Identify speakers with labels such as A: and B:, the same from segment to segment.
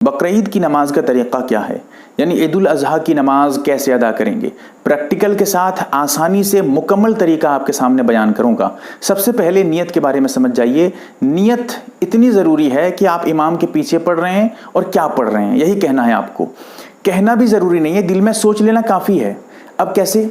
A: بقرعید کی نماز کا طریقہ کیا ہے، یعنی عید الاضحیٰ کی نماز کیسے ادا کریں گے، پریکٹیکل کے ساتھ آسانی سے مکمل طریقہ آپ کے سامنے بیان کروں گا۔ سب سے پہلے نیت کے بارے میں سمجھ جائیے۔ نیت اتنی ضروری ہے کہ آپ امام کے پیچھے پڑھ رہے ہیں اور کیا پڑھ رہے ہیں یہی کہنا ہے آپ کو۔ کہنا بھی ضروری نہیں ہے، دل میں سوچ لینا کافی ہے۔ اب کیسے؟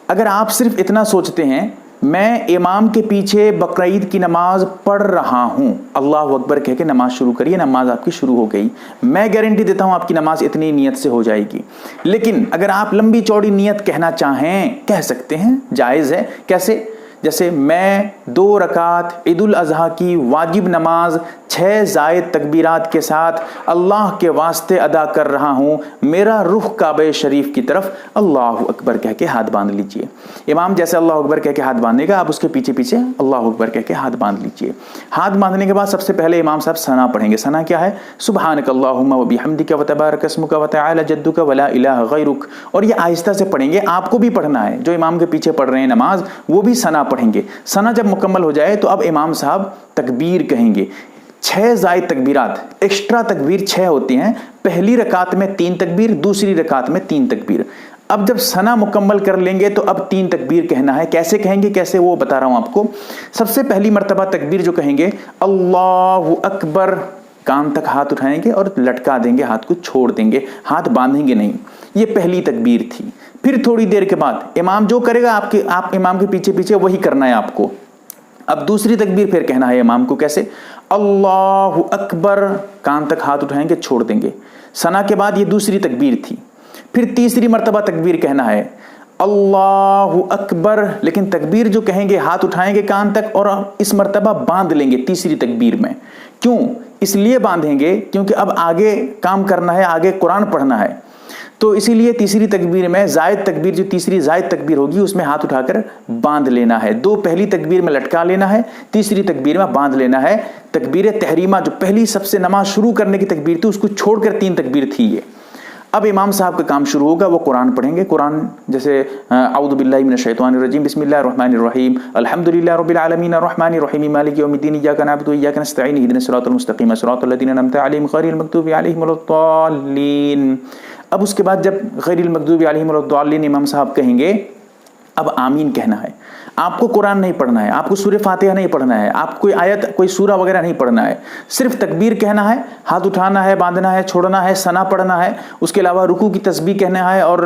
A: اگر آپ صرف اتنا سوچتے ہیں میں امام کے پیچھے بقرعید کی نماز پڑھ رہا ہوں، اللہ اکبر کہہ کے نماز شروع کریے، نماز آپ کی شروع ہو گئی، میں گارنٹی دیتا ہوں آپ کی نماز اتنی نیت سے ہو جائے گی۔ لیکن اگر آپ لمبی چوڑی نیت کہنا چاہیں کہہ سکتے ہیں، جائز ہے۔ کیسے؟ جیسے میں 2 رکعت عید الاضحیٰ کی واجب نماز 6 زائد تکبیرات کے ساتھ اللہ کے واسطے ادا کر رہا ہوں، میرا رخ کعبہ شریف کی طرف، اللہ اکبر کہہ کے ہاتھ باندھ لیجئے۔ امام جیسے اللہ اکبر کہہ کے ہاتھ باندھے گا، آپ اس کے پیچھے پیچھے اللہ اکبر کہہ کے ہاتھ باندھ لیجئے۔ ہاتھ باندھنے کے بعد سب سے پہلے امام صاحب ثنا پڑھیں گے۔ ثنا کیا ہے؟ سبحانک اللہم و بحمدک و تبارک اسمک و تعالی جدک ولا الہ غیرک، اور یہ آہستہ سے پڑھیں گے، آپ کو بھی پڑھنا ہے، جو امام کے پیچھے پڑھ رہے ہیں نماز وہ بھی ثنا پڑھیں گے۔ ثنا جب مکمل ہو جائے تو اب امام صاحب تکبیر کہیں گے، 6 زائد تکبیرات، ایکسٹرا تکبیر 6 ہوتی ہیں، پہلی رکعت میں 3 تکبیر، دوسری رکعت میں 3 تکبیر۔ اب جب ثنا مکمل کر لیں گے تو اب 3 تکبیر کہنا ہے۔ کیسے کہیں گے، کیسے وہ بتا رہا ہوں آپ کو۔ سب سے پہلی مرتبہ تکبیر جو کہیں گے اللہ اکبر، کان تک ہاتھ اٹھائیں گے اور لٹکا دیں گے، ہاتھ کو چھوڑ دیں گے، ہاتھ باندھیں گے نہیں، یہ پہلی تکبیر تھی۔ پھر تھوڑی دیر کے بعد امام جو کرے گا آپ امام کے پیچھے پیچھے وہی کرنا ہے آپ کو۔ اب دوسری تکبیر پھر کہنا ہے امام کو، کیسے؟ اللہ اکبر، کان تک ہاتھ اٹھائیں گے، چھوڑ دیں گے۔ ثنا کے بعد یہ دوسری تکبیر تھی۔ پھر تیسری مرتبہ تکبیر کہنا ہے اللہ اکبر، لیکن تکبیر جو کہیں گے ہاتھ اٹھائیں گے کان تک اور اس مرتبہ باندھ لیں گے تیسری تکبیر میں۔ کیوں؟ اس لیے باندھیں گے کیونکہ اب آگے کام کرنا ہے، آگے قرآن پڑھنا ہے، تو اسی لیے تیسری تکبیر میں زائد تکبیر، جو تیسری زائد تکبیر ہوگی اس میں ہاتھ اٹھا کر باندھ لینا ہے۔ 2 پہلی تکبیر میں لٹکا لینا ہے، تیسری تکبیر میں باندھ لینا ہے۔ تکبیر تحریمہ جو پہلی سب سے نماز شروع کرنے کی تکبیر تھی اس کو چھوڑ کر 3 تکبیر تھی یہ۔ اب امام صاحب کا کام شروع ہوگا، وہ قرآن پڑھیں گے۔ قرآن جیسے اعوذ باللہ من الشیطان الرجیم، بسم اللہ الرحمن الرحیم، الحمدللہ رب العالمین الرحمن الرحیم مالک یوم الدین، ایاک نعبد و ایاک نستعین، اہدنا الصراط المستقیم صراط الذین انعمت علیہم غیر المغضوب علیہم ولا الضالین۔ اب اس کے بعد جب غیر المغضوب علیہم ولا الضالین امام صاحب کہیں گے، اب آمین کہنا ہے۔ آپ کو قرآن نہیں پڑھنا ہے، آپ کو سورہ فاتحہ نہیں پڑھنا ہے، آپ کوئی آیت کوئی سورہ وغیرہ نہیں پڑھنا ہے، صرف تکبیر کہنا ہے، ہاتھ اٹھانا ہے، باندھنا ہے، چھوڑنا ہے، ثنا پڑھنا ہے۔ اس کے علاوہ رکوع کی تسبیح کہنا ہے، اور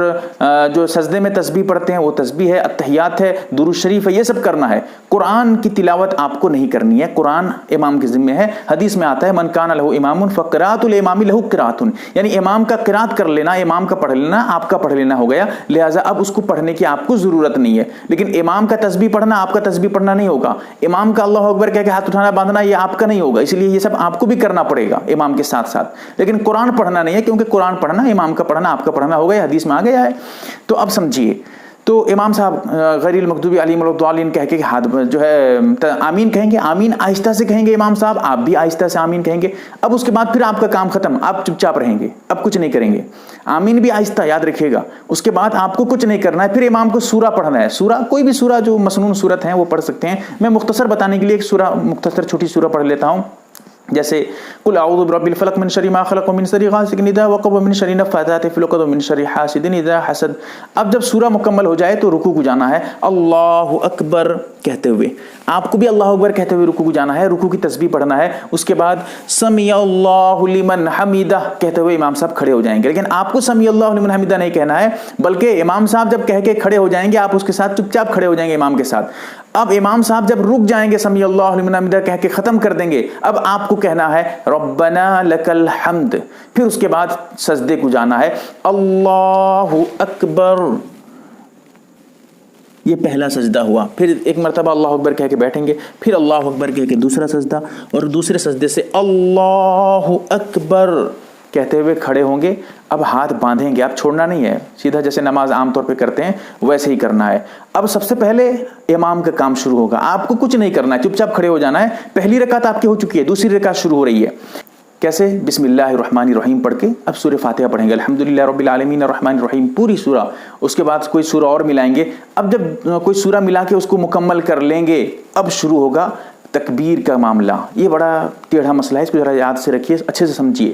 A: جو سجدے میں تسبیح پڑھتے ہیں وہ تسبیح ہے، التحیات ہے، درود شریف ہے، یہ سب کرنا ہے۔ قرآن کی تلاوت آپ کو نہیں کرنی ہے، قرآن امام کے ذمہ ہے۔ حدیث میں آتا ہے من کان لہ امام فقراۃ الامام لہ قراۃ، یعنی امام کا قرات کر لینا، امام کا پڑھ لینا آپ کا پڑھ لینا ہو گیا، لہٰذا اب اس کو پڑھنے کی آپ کو ضرورت نہیں ہے۔ لیکن امام کا تسبیح پڑھنا آپ کا تسبیح پڑھنا نہیں ہوگا، امام کا اللہ اکبر کہہ کے ہاتھ اٹھانا باندھنا یہ آپ کا نہیں ہوگا، اس لیے یہ سب آپ کو بھی کرنا پڑے گا امام کے ساتھ ساتھ، لیکن قرآن پڑھنا نہیں ہے، کیونکہ قرآن پڑھنا امام کا پڑھنا آپ کا پڑھنا ہوگا، یہ حدیث میں آ گیا ہے۔ تو اب سمجھیے، تو امام صاحب غیر المغضوب علیہم ولا الضالین کہہ کے ہاتھ جو ہے آمین کہیں گے، آمین آہستہ سے کہیں گے امام صاحب، آپ بھی آہستہ سے آمین کہیں گے۔ اب اس کے بعد پھر آپ کا کام ختم، آپ چپ چاپ رہیں گے، اب کچھ نہیں کریں گے، آمین بھی آہستہ یاد رکھیے گا۔ اس کے بعد آپ کو کچھ نہیں کرنا ہے، پھر امام کو سورہ پڑھنا ہے، سورہ کوئی بھی سورہ جو مسنون سورت ہیں وہ پڑھ سکتے ہیں۔ میں مختصر بتانے کے لیے ایک سورہ مختصر چھوٹی سورہ پڑھ لیتا ہوں، جیسے قل اعوذ برب الفلق من شر ما خلق ومن شر غاسق اذا وقب ومن شر النفاثات في العقد ومن شر حاسد اذا حسد۔ اب جب سورہ مکمل ہو جائے تو رکوع کو جانا ہے، اللہ اکبر کہتے ہوئے، آپ کو بھی اللہ اکبر کہتے ہوئے رکوع کو جانا ہے، رکوع کی تسبیح پڑھنا ہے۔ اس کے بعد سمیع اللہ لمن حمیدہ کہتے ہوئے امام صاحب کھڑے ہو جائیں گے، لیکن آپ کو سمیع اللہ لمن حمیدہ نہیں کہنا ہے، بلکہ امام صاحب جب کہہ کے کھڑے ہو جائیں گے آپ اس کے ساتھ چپ چاپ کھڑے ہو جائیں گے امام کے ساتھ۔ اب امام صاحب جب رک جائیں گے سمیع اللہ لمن حمیدہ کہہ کے ختم کر دیں گے، اب آپ کو کہنا ہے ربنا لک الحمد، پھر اس کے بعد سجدے کو جانا ہے، اللہ اکبر، یہ پہلا سجدہ ہوا، پھر ایک مرتبہ اللہ اکبر کہہ کے بیٹھیں گے، پھر اللہ اکبر کہہ کے دوسرا سجدہ، اور دوسرے سجدے سے اللہ اکبر کہتے ہوئے کھڑے ہوں گے۔ اب ہاتھ باندھیں گے، آپ چھوڑنا نہیں ہے، سیدھا جیسے نماز عام طور پہ کرتے ہیں ویسے ہی کرنا ہے۔ اب سب سے پہلے امام کا کام شروع ہوگا، آپ کو کچھ نہیں کرنا ہے، چپ چاپ کھڑے ہو جانا ہے۔ پہلی رکعت آپ کی ہو چکی ہے، دوسری رکعت شروع ہو رہی ہے، کیسے؟ بسم اللہ الرحمن الرحیم پڑھ کے اب سورہ فاتحہ پڑھیں گے، الحمدللہ رب العالمین الرحمن الرحیم پوری سورہ، اس کے بعد کوئی سورہ اور ملائیں گے۔ اب جب کوئی سورہ ملا کے اس کو مکمل کر لیں گے، اب شروع ہوگا تکبیر کا معاملہ۔ یہ بڑا ٹیڑھا مسئلہ ہے، اس کو ذرا یاد سے رکھیے، اچھے سے سمجھیے۔